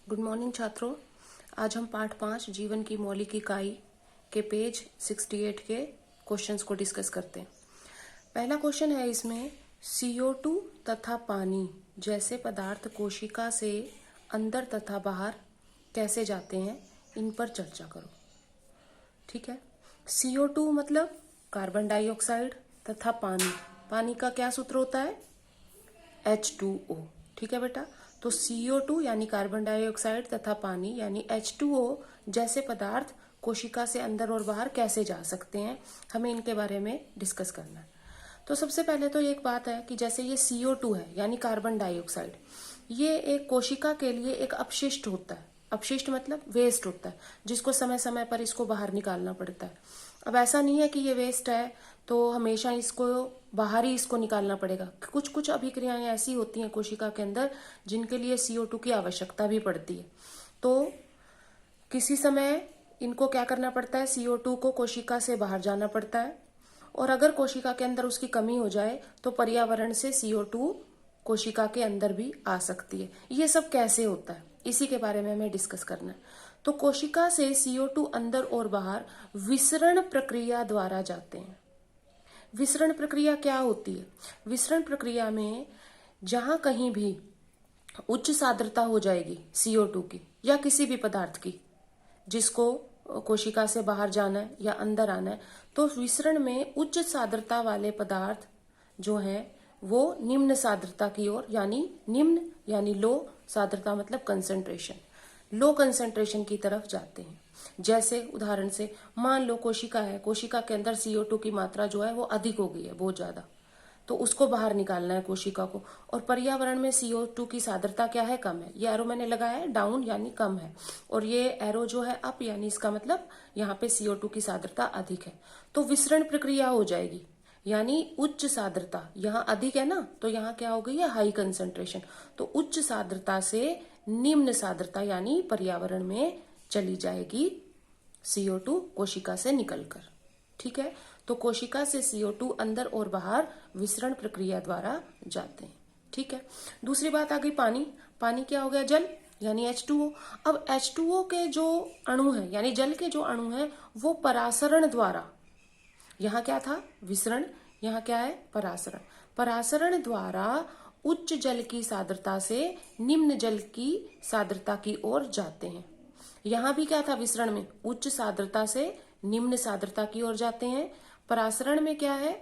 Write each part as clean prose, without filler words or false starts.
Good morning छात्रों। आज हम पाठ 5 जीवन की मौलिक इकाई के पेज 68 के क्वेश्चंस को डिस्कस करते हैं। पहला क्वेश्चन है इसमें, CO2 तथा पानी जैसे पदार्थ कोशिका से अंदर तथा बाहर कैसे जाते हैं, इन पर चर्चा करो। ठीक है। CO2 मतलब कार्बन डाइऑक्साइड तथा पानी का क्या सूत्र होता है? H2O। ठीक है बेटा। तो CO2 यानी कार्बन डाइऑक्साइड तथा पानी यानी H2O जैसे पदार्थ कोशिका से अंदर और बाहर कैसे जा सकते हैं, हमें इनके बारे में डिस्कस करना है। तो सबसे पहले तो एक बात है कि जैसे ये CO2 है यानी कार्बन डाइऑक्साइड, ये एक कोशिका के लिए एक अपशिष्ट होता है। अपशिष्ट मतलब वेस्ट होता है, जिसको समय समय पर इसको बाहर निकालना पड़ता है। अब ऐसा नहीं है कि ये वेस्ट है तो हमेशा इसको बाहर ही इसको निकालना पड़ेगा। कुछ कुछ अभिक्रियाएं ऐसी होती हैं कोशिका के अंदर जिनके लिए CO2 की आवश्यकता भी पड़ती है। तो किसी समय इनको क्या करना पड़ता है, CO2 को कोशिका से बाहर जाना पड़ता है, और अगर कोशिका के अंदर उसकी कमी हो जाए तो पर्यावरण से CO2 कोशिका के अंदर भी आ सकती है। ये सब कैसे होता है, इसी के बारे में हमें डिस्कस करना है। तो कोशिका से CO2 अंदर और बाहर विसरण प्रक्रिया द्वारा जाते हैं। विसरण प्रक्रिया क्या होती है? विसरण प्रक्रिया में जहां कहीं भी उच्च सांद्रता हो जाएगी CO2 की या किसी भी पदार्थ की जिसको कोशिका से बाहर जाना है या अंदर आना है, तो विसरण में उच्च सांद्रता वाले पदार्थ जो हैं वो निम्न सांद्रता की ओर यानी लो सांद्रता मतलब कंसंट्रेशन, लो कंसंट्रेशन की तरफ जाते हैं। जैसे उदाहरण से मान लो कोशिका है, कोशिका के अंदर CO2 की मात्रा जो है वो अधिक हो गई है, बहुत ज्यादा, तो उसको बाहर निकालना है कोशिका को, और पर्यावरण में CO2 की सांद्रता क्या है? कम है। ये एरो मैंने लगाया है डाउन यानी कम है, और ये एरो जो है अप यानी इसका मतलब यहाँ पे CO2 की सांद्रता अधिक है। तो विसरण प्रक्रिया हो जाएगी, यानी उच्च सांद्रता यहाँ अधिक है ना, तो यहाँ क्या हो गई है? High concentration. तो उच्च सांद्रता से निम्न सांद्रता यानी पर्यावरण में चली जाएगी CO2 कोशिका से निकलकर। ठीक है। तो कोशिका से CO2 अंदर और बाहर विसरण प्रक्रिया द्वारा जाते हैं। ठीक है। दूसरी बात आ गई पानी। पानी क्या हो गया? जल यानी H2O। अब H2O के जो अणु है यानी जल के जो अणु है वो परासरण द्वारा, यहाँ क्या था? विसरण, यहाँ क्या है? परासरण। परासरण द्वारा उच्च जल की सांद्रता से निम्न जल की सांद्रता की ओर जाते हैं। यहाँ भी क्या था? विसरण में उच्च सांद्रता से निम्न सांद्रता की ओर जाते हैं। परासरण में क्या है?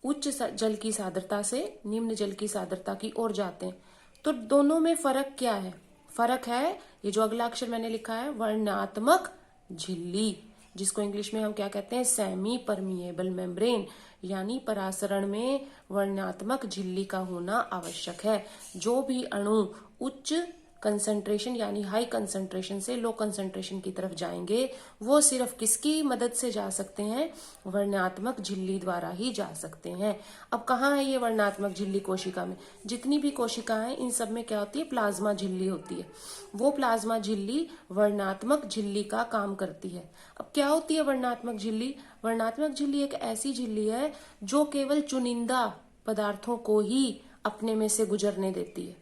उच्च जल की सांद्रता से निम्न जल की सांद्रता की ओर जाते हैं। तो दोनों में फर्क क्या है? फर्क है ये जो अगला अक्षर मैंने लिखा है, वर्णनात्मक झिल्ली, जिसको इंग्लिश में हम क्या कहते हैं? सेमी परमिएबल मेम्ब्रेन, यानी परासरण में वर्णनात्मक झिल्ली का होना आवश्यक है। जो भी अणु उच्च कंसंट्रेशन यानी हाई कंसंट्रेशन से लो कंसंट्रेशन की तरफ जाएंगे वो सिर्फ किसकी मदद से जा सकते हैं? वर्णनात्मक झिल्ली द्वारा ही जा सकते हैं। अब कहाँ है ये वर्णनात्मक झिल्ली? कोशिका में जितनी भी कोशिकाएं इन सब में क्या होती है? प्लाज्मा झिल्ली होती है। वो प्लाज्मा झिल्ली वर्णनात्मक झिल्ली का काम करती है। अब क्या होती है वर्णनात्मक झिल्ली? वर्णनात्मक झिल्ली एक ऐसी झिल्ली है जो केवल चुनिंदा पदार्थों को ही अपने में से गुजरने देती है।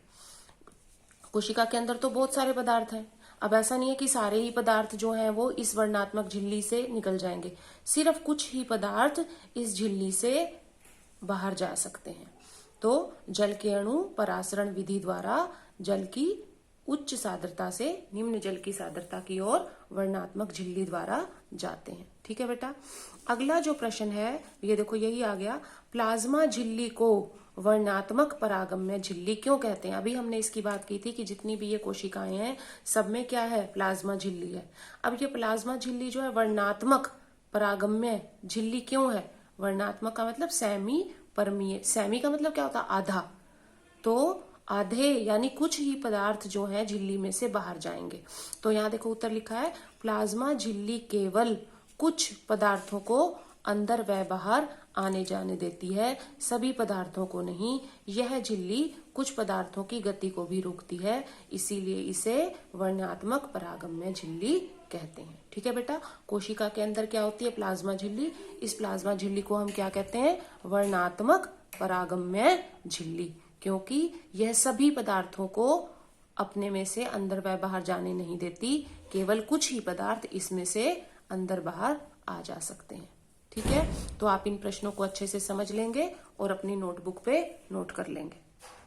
कोशिका के अंदर तो बहुत सारे पदार्थ हैं, अब ऐसा नहीं है कि सारे ही पदार्थ जो हैं वो इस वर्णनात्मक झिल्ली से निकल जाएंगे। सिर्फ कुछ ही पदार्थ इस झिल्ली से बाहर जा सकते हैं। तो जल के अणु परासरण विधि द्वारा जल की उच्च सांद्रता से निम्न जल की सांद्रता की ओर वर्णनात्मक झिल्ली द्वारा जाते हैं। ठीक है बेटा। अगला जो प्रश्न है ये देखो, यही आ गया, प्लाज्मा झिल्ली को वर्णनात्मक परागम्य झिल्ली क्यों कहते हैं? अभी हमने इसकी बात की थी कि जितनी भी ये कोशिकाएं हैं सब में क्या है? प्लाज्मा झिल्ली है। अब ये प्लाज्मा झिल्ली जो है वर्णनात्मक परागम्य झिल्ली क्यों है? वर्णनात्मक का मतलब सेमी परमीय, सेमी का मतलब क्या होता है? आधा। तो आधे यानी कुछ ही पदार्थ जो है झिल्ली में से बाहर जाएंगे। तो यहाँ देखो उत्तर लिखा है, प्लाज्मा झिल्ली केवल कुछ पदार्थों को अंदर व बाहर आने जाने देती है, सभी पदार्थों को नहीं। यह झिल्ली कुछ पदार्थों की गति को भी रोकती है, इसीलिए इसे वर्णनात्मक परागम्य झिल्ली कहते हैं। ठीक है बेटा। कोशिका के अंदर क्या होती है? प्लाज्मा झिल्ली। इस प्लाज्मा झिल्ली को हम क्या कहते हैं? वर्णनात्मक परागम्य झिल्ली, क्योंकि यह सभी पदार्थों को अपने में से अंदर व बाहर जाने नहीं देती, केवल कुछ ही पदार्थ इसमें से अंदर बाहर आ जा सकते हैं। ठीक है, तो आप इन प्रश्नों को अच्छे से समझ लेंगे और अपनी नोटबुक पे नोट कर लेंगे।